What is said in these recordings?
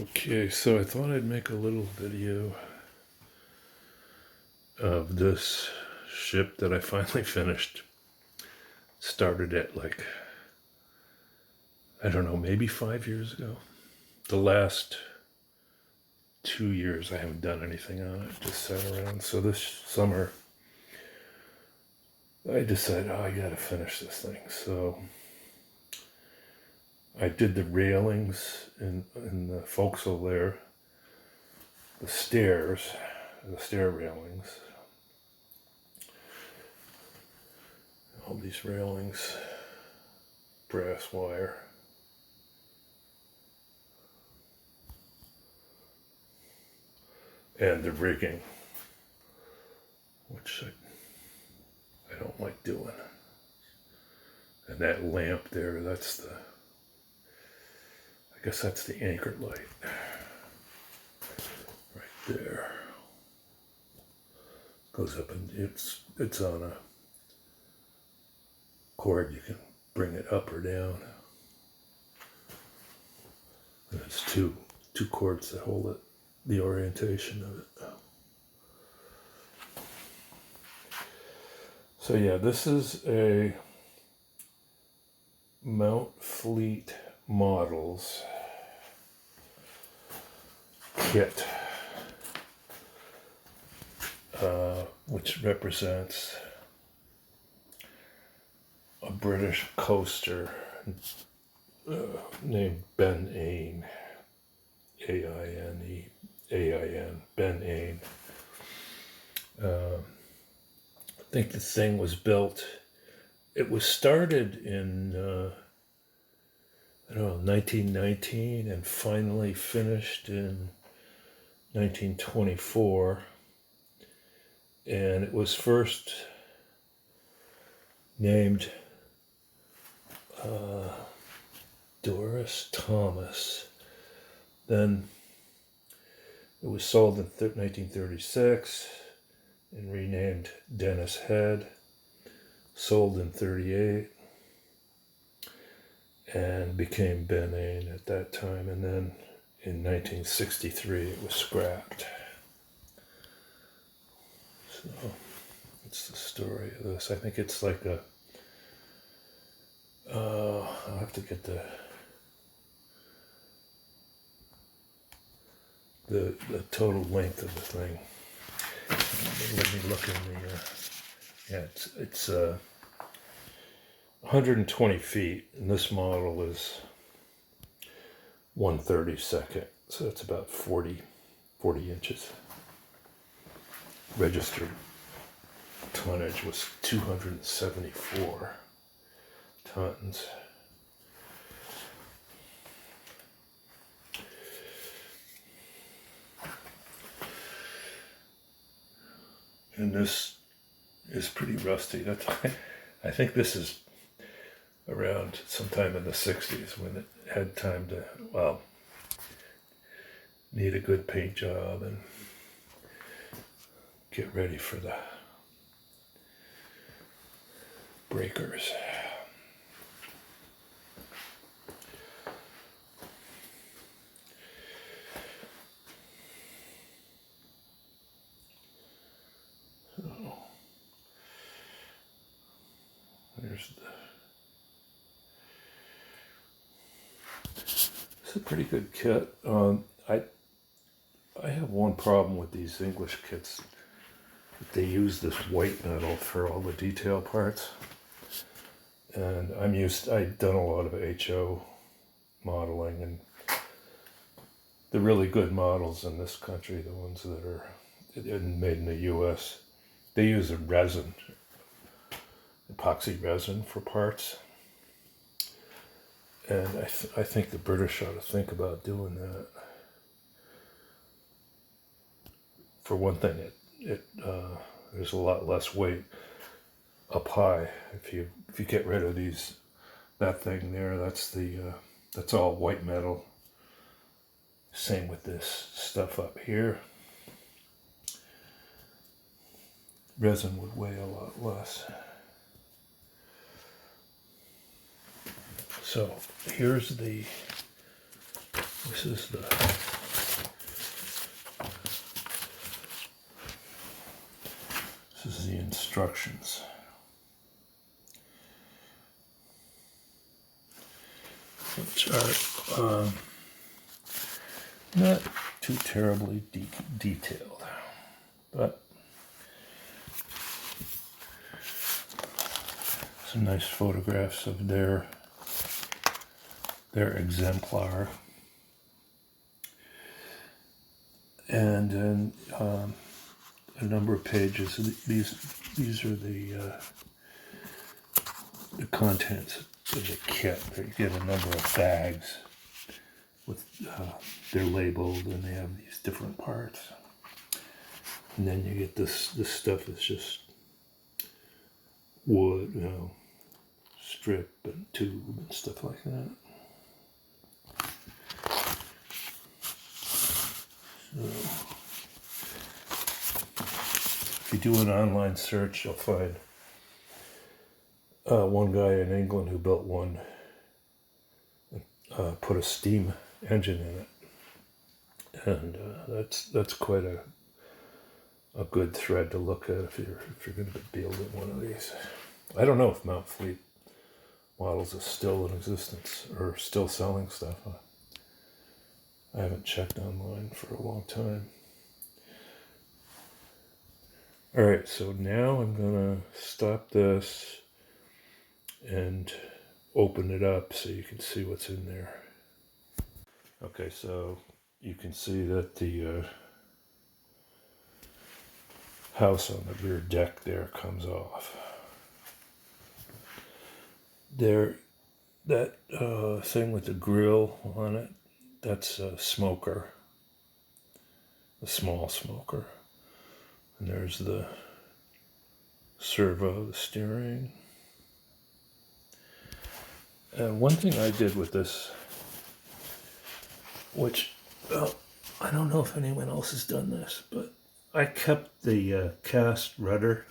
Okay, so I thought I'd make a little video of this ship that I finally finished. Started it like, I don't know, maybe 5 years ago. The last 2 years I haven't done anything on it, just sat around. So this summer I decided, I gotta finish this thing. So I did the railings in the forecastle there, the stair railings, all these railings, brass wire. And the rigging, which I don't like doing. And that lamp there, I guess that's the anchor light. Right there. Goes up and it's on a cord, you can bring it up or down. And it's two cords that hold it, the orientation of it. So yeah, this is a Mountfleet Models kit, which represents a British coaster named Ben Ain, A-I-N-E-A-I-N, Ben Ain. I think the thing was built, it was started in, 1919 and finally finished in 1924. And it was first named Doris Thomas. Then it was sold in 1936 and renamed Dennis Head, sold in 1938, and became Ben Ain at that time. And then in 1963 it was scrapped. So that's the story of this. I think it's like I'll have to get the total length of the thing. Let me look in the, it's 120 feet, and this model is 1/32, so it's about 40 inches. Registered tonnage was 274 tons. And this is pretty rusty. I think this is around sometime in the 60s when it had time to, need a good paint job and get ready for the breakers. It's a pretty good kit. I have one problem with these English kits. They use this white metal for all the detail parts. And I've done a lot of HO modeling, and the really good models in this country, the ones that are made in the US, they use a resin, epoxy resin for parts. And I think the British ought to think about doing that. For one thing, there's a lot less weight up high. If you get rid of that thing there, that's all white metal. Same with this stuff up here. Resin would weigh a lot less. So this is the is the instructions. Which are not too terribly detailed, but some nice photographs of their exemplar, and then a number of pages. These are the contents of the kit. You get a number of bags with they're labeled, and they have these different parts. And then you get this stuff is just wood, strip and tube and stuff like that. So if you do an online search, you'll find one guy in England who built one, put a steam engine in it, and that's quite a good thread to look at if you're going to be building one of these. I don't know if Mountfleet Models is still in existence or still selling stuff. I haven't checked online for a long time. All right, so now I'm gonna stop this and open it up so you can see what's in there. Okay, so you can see that the house on the rear deck there comes off. That thing with the grill on it, that's a smoker, a small smoker. And there's the servo, the steering. And one thing I did with this, which I don't know if anyone else has done this, but I kept the cast rudder.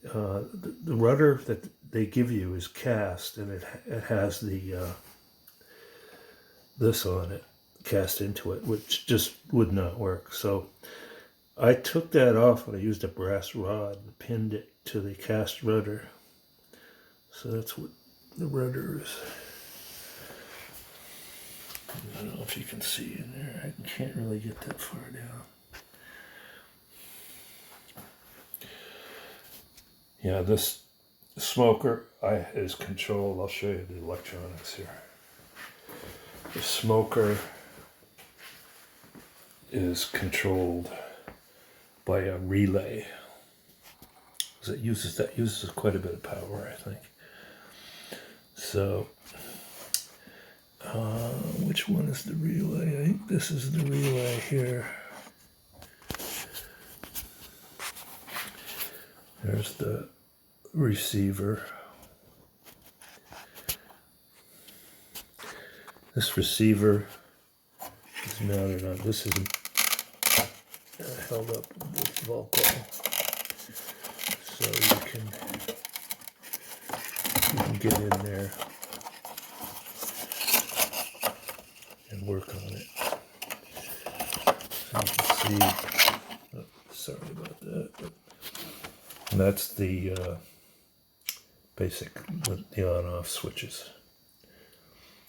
The rudder that they give you is cast, and it has the this on it, cast into it, which just would not work. So I took that off and I used a brass rod and pinned it to the cast rudder. So that's what the rudder is. I don't know if you can see in there. I can't really get that far down. Yeah, this smoker is controlled. I'll show you the electronics here. The smoker is controlled by a relay. That uses quite a bit of power, I think. So, which one is the relay? I think this is the relay here. There's the receiver. This receiver is mounted on, this is held up with Velcro. So you can get in there and work on it. So you can see, oh, sorry about that. And that's the basic, the on-off switches.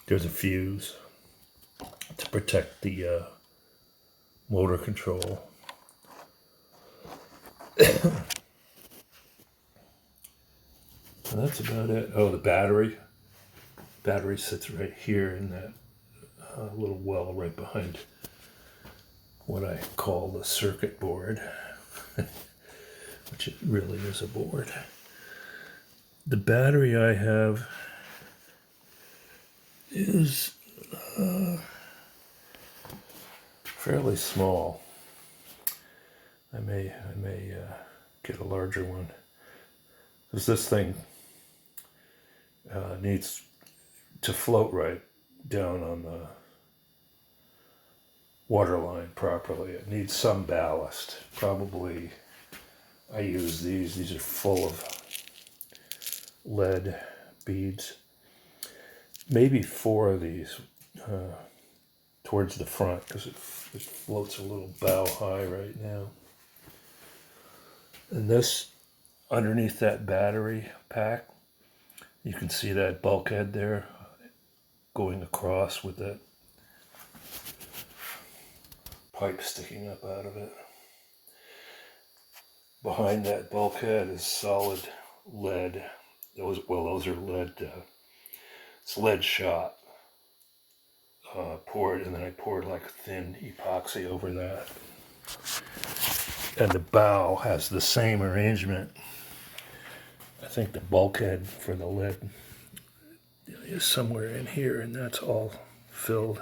There's a fuse to protect the motor control. So that's about it. Oh, the battery. Battery sits right here in that little well right behind what I call the circuit board, which it really is a board. The battery I have is fairly small. I may get a larger one, because this thing needs to float right down on the waterline properly. It needs some ballast. Probably I use these are full of lead beads. Maybe 4 of these towards the front, because it floats a little bow high right now. And this, underneath that battery pack, you can see that bulkhead there going across with that pipe sticking up out of it. Behind that bulkhead is solid lead. Those are lead. It's lead shot poured, and then I poured like thin epoxy over that. And the bow has the same arrangement. I think the bulkhead for the lead is somewhere in here, and that's all filled.